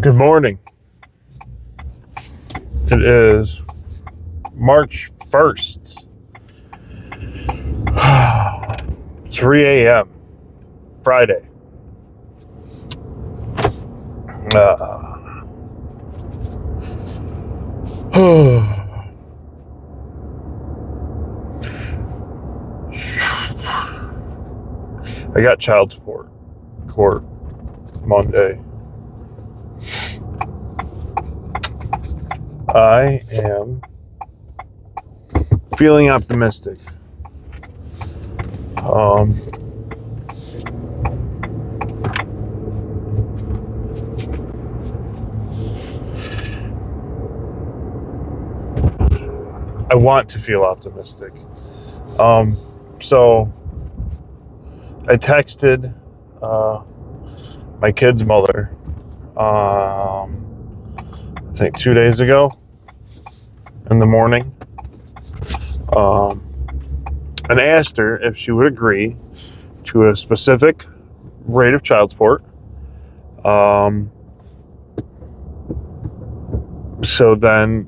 Good morning. It is March 1st, 3 a.m., Friday. I got child support court Monday. I am feeling optimistic. I want to feel optimistic. So I texted my kid's mother, I think 2 days ago in the morning, and asked her if she would agree to a specific rate of child support. So then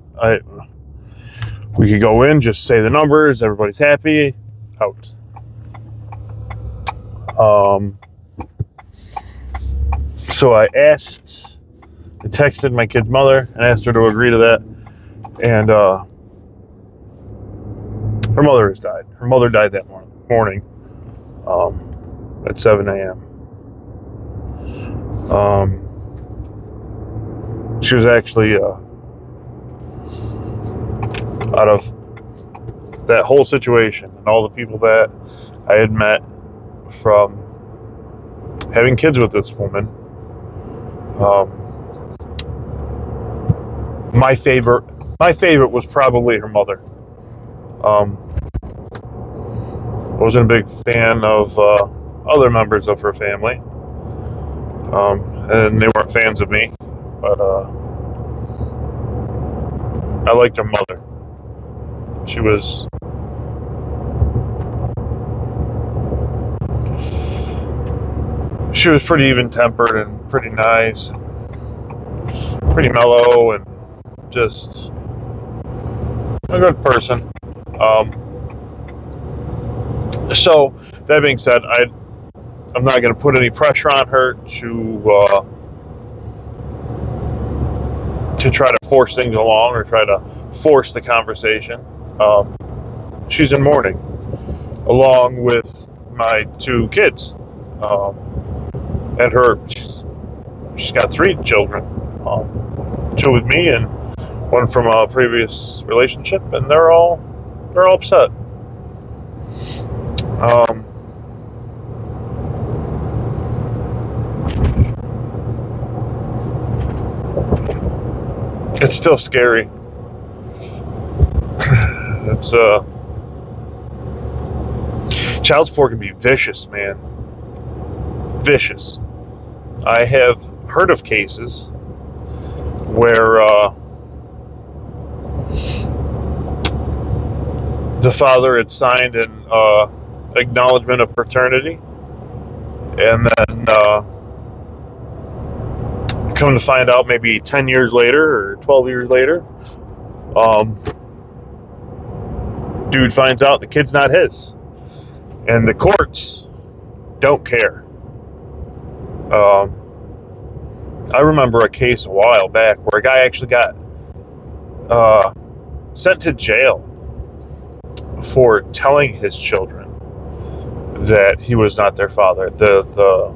we could go in, just say the numbers, everybody's happy, out. So I texted my kid's mother and asked her to agree to that. And her mother has died. Her mother died that morning at 7 a.m. She was actually out of that whole situation and all the people that I had met from having kids with this woman. My favorite was probably her mother. I wasn't a big fan of other members of her family, and they weren't fans of me, but I liked her mother. She was pretty even-tempered and pretty nice, and pretty mellow, and just a good person. So that being said, I'm not going to put any pressure on her to try to force things along or try to force the conversation. She's in mourning, along with my two kids, and she's got 3 children, 2 with me and 1 from a previous relationship, and they're all upset. It's still scary. It's child support can be vicious, man. Vicious. I have heard of cases where the father had signed an acknowledgement of paternity, and then come to find out maybe 10 years later or 12 years later, dude finds out the kid's not his, and the courts don't care. I remember a case a while back where a guy actually got sent to jail for telling his children that he was not their father. The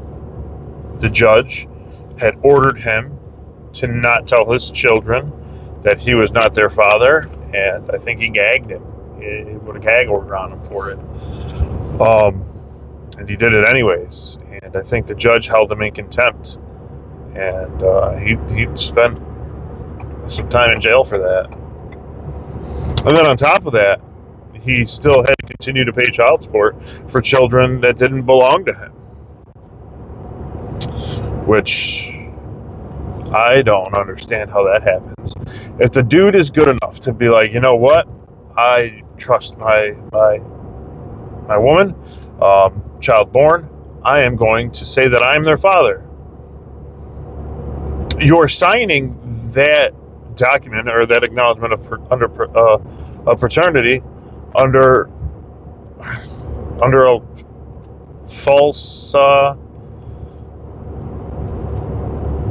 judge had ordered him to not tell his children that he was not their father, and I think he gagged him. He put a gag order on him for it. And he did it anyways. And I think the judge held him in contempt, and he spent some time in jail for that. And then on top of that, he still had to continue to pay child support for children that didn't belong to him, which I don't understand how that happens. If the dude is good enough to be like, you know what, I trust my woman, child born, I am going to say that I am their father. you're signing that document or that acknowledgement of paternity under a false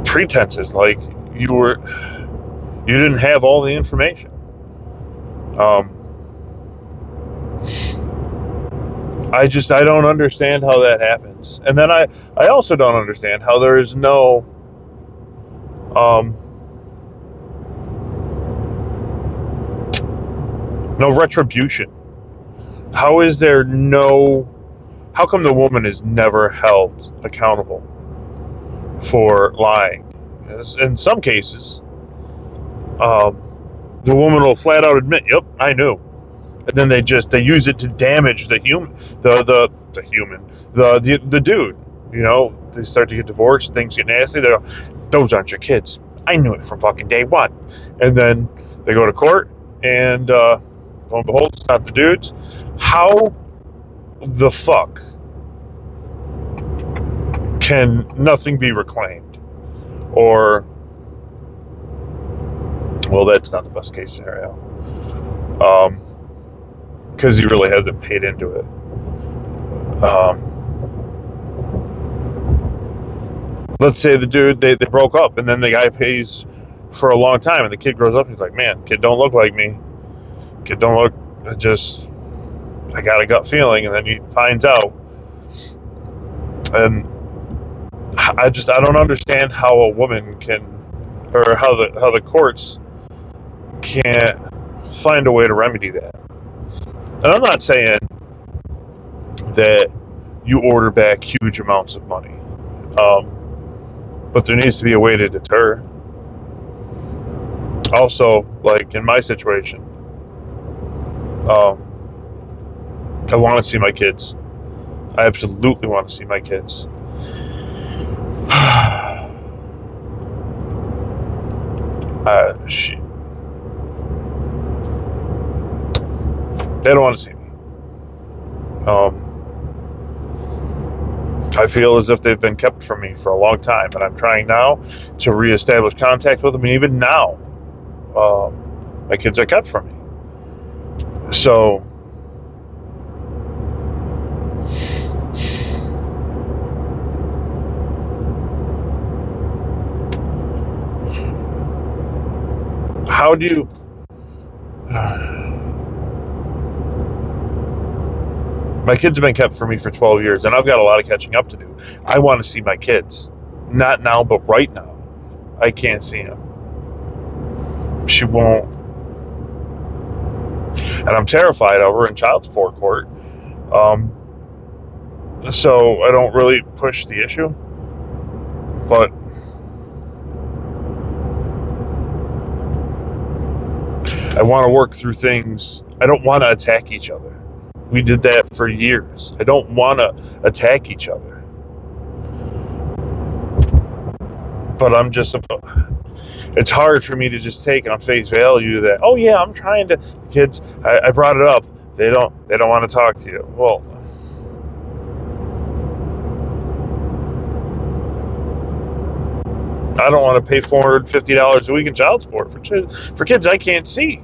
pretenses, like you didn't have all the information. I don't understand how that happens. And then I also don't understand how there is no retribution. How come the woman is never held accountable for lying? In some cases, the woman will flat out admit, "Yep, I knew," and then they use it to damage the dude. You know, they start to get divorced, things get nasty. They go, "Those aren't your kids. I knew it from fucking day one." And then they go to court, and lo and behold, it's not the dude's. How the fuck can nothing be reclaimed? Or, well, that's not the best case scenario, because he really hasn't paid into it. Let's say the dude, they broke up, and then the guy pays for a long time, and the kid grows up, and he's like, "Man, kid don't look like me. Kid don't look, I got a gut feeling," and then he finds out. And I don't understand how a woman can, or how the courts can't find a way to remedy that. And I'm not saying that you order back huge amounts of money, but there needs to be a way to deter. Also, like in my situation, I want to see my kids. I absolutely want to see my kids. Shit. They don't want to see me. I feel as if they've been kept from me for a long time, and I'm trying now to reestablish contact with them. And even now, my kids are kept from me. So, how do you... My kids have been kept from me for 12 years, and I've got a lot of catching up to do. I want to see my kids. Not now, but right now. I can't see them. She won't. And I'm terrified of her in child support court. So I don't really push the issue. But I want to work through things. I don't want to attack each other. We did that for years. I don't want to attack each other. But it's hard for me to just take on face value that, oh yeah, I'm trying to, kids, I brought it up. They don't want to talk to you. Well, I don't want to pay $450 a week in child support for kids I can't see.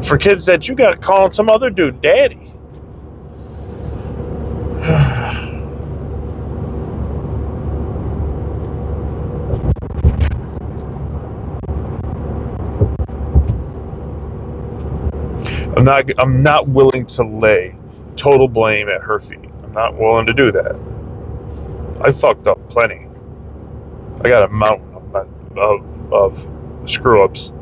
For kids that you got calling some other dude daddy. I'm not willing to lay total blame at her feet. I'm not willing to do that. I fucked up plenty. I got a mountain of screw ups.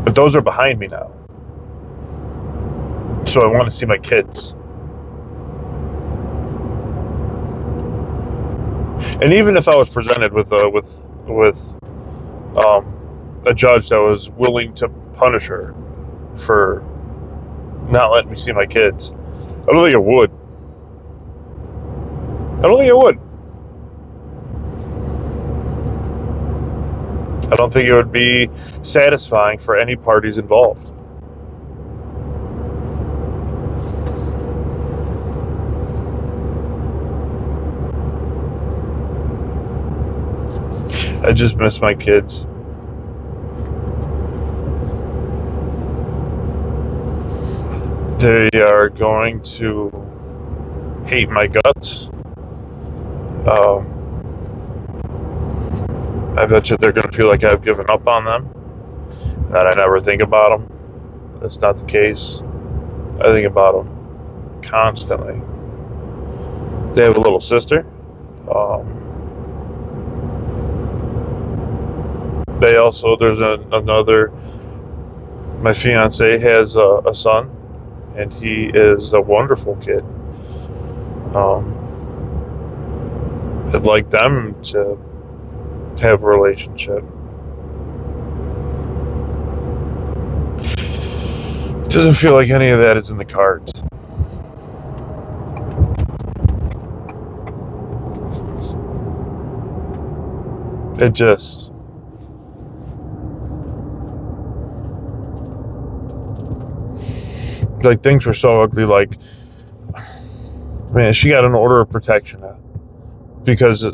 But those are behind me now. So I want to see my kids. And even if I was presented with a judge that was willing to punish her for not letting me see my kids, I don't think it would. I don't think it would be satisfying for any parties involved. I just miss my kids. They are going to hate my guts. I bet you they're going to feel like I've given up on them, that I never think about them. That's not the case. I think about them constantly. They have a little sister. They also, there's another, my fiance has a son, and he is a wonderful kid. I'd like them to have a relationship. It doesn't feel like any of that is in the cards. It just, like, things were so ugly. Like, man, she got an order of protection now, because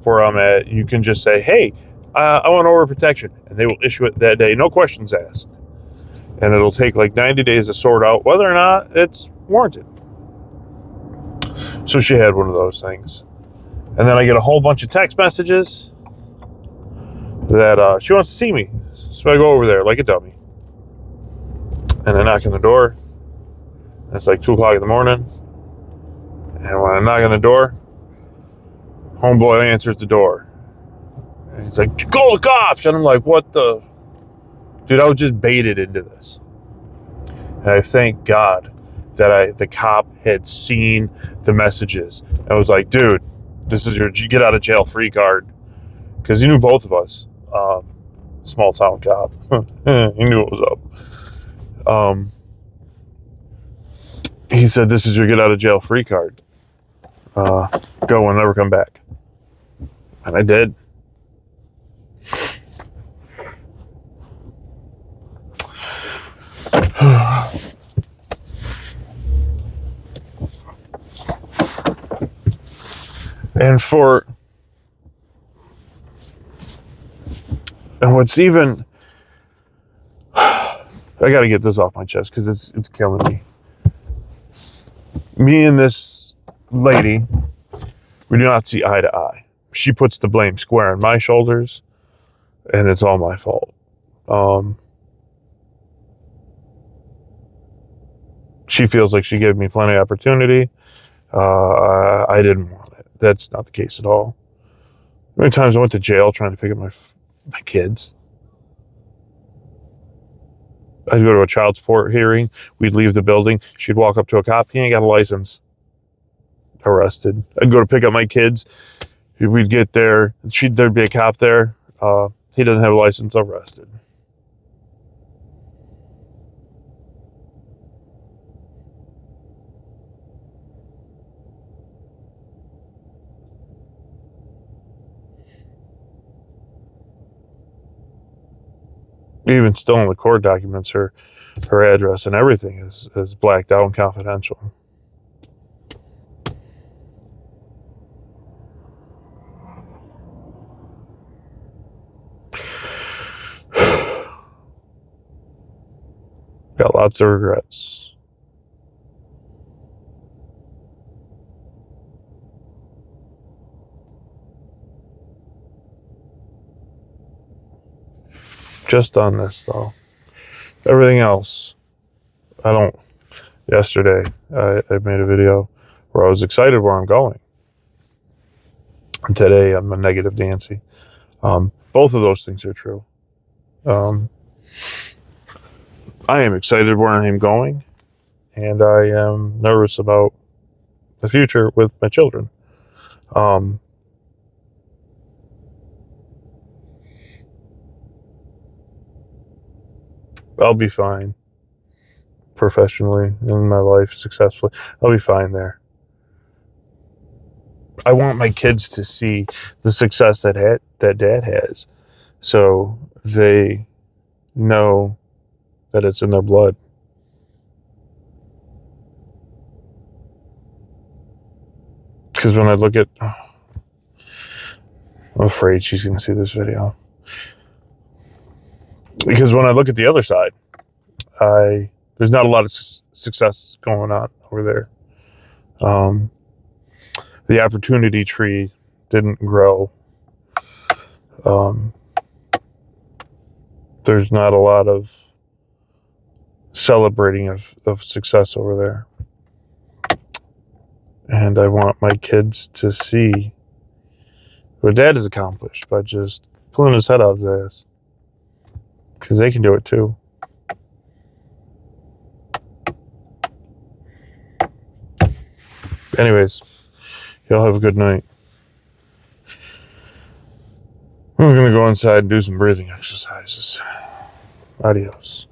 where I'm at, you can just say, hey, I want order of protection, and they will issue it that day, no questions asked. And it'll take like 90 days to sort out whether or not it's warranted. So she had one of those things. And then I get a whole bunch of text messages that she wants to see me. So I go over there like a dummy. And I knock on the door. And it's like 2 o'clock in the morning. And when I knock on the door, homeboy answers the door. And he's like, call the cops! And I'm like, what the? Dude, I was just baited into this. And I thank God that the cop had seen the messages. And was like, dude, this is your get out of jail free card. Because he knew both of us. Small town cop. He knew what was up. He said, this is your get out of jail free card. Go and never come back. And I did. And what's even, I got to get this off my chest because it's killing me. Me and this lady, we do not see eye to eye. She puts the blame square on my shoulders, and it's all my fault. She feels like she gave me plenty of opportunity. I didn't want it. That's not the case at all. How many times I went to jail trying to pick up my kids? I'd go to a child support hearing. We'd leave the building. She'd walk up to a cop. He ain't got a license. Arrested. I'd go to pick up my kids. We'd get there. There'd be a cop there. He doesn't have a license. Arrested. Even still in the court documents, her address and everything is blacked out and confidential. Got lots of regrets. Just on this, though. Everything else, yesterday, I made a video where I was excited where I'm going. And today, I'm a negative Nancy. Both of those things are true. I am excited where I am going, and I am nervous about the future with my children. I'll be fine professionally in my life, successfully. I'll be fine there. I want my kids to see the success that Dad has, so they know that it's in their blood. Because when I look at, I'm afraid she's going to see this video. Because when I look at the other side, there's not a lot of success going on over there. The opportunity tree didn't grow. There's not a lot of celebrating of success over there. And I want my kids to see what Dad has accomplished by just pulling his head out of his ass. Because they can do it too. Anyways, y'all have a good night. I'm going to go inside and do some breathing exercises. Adios.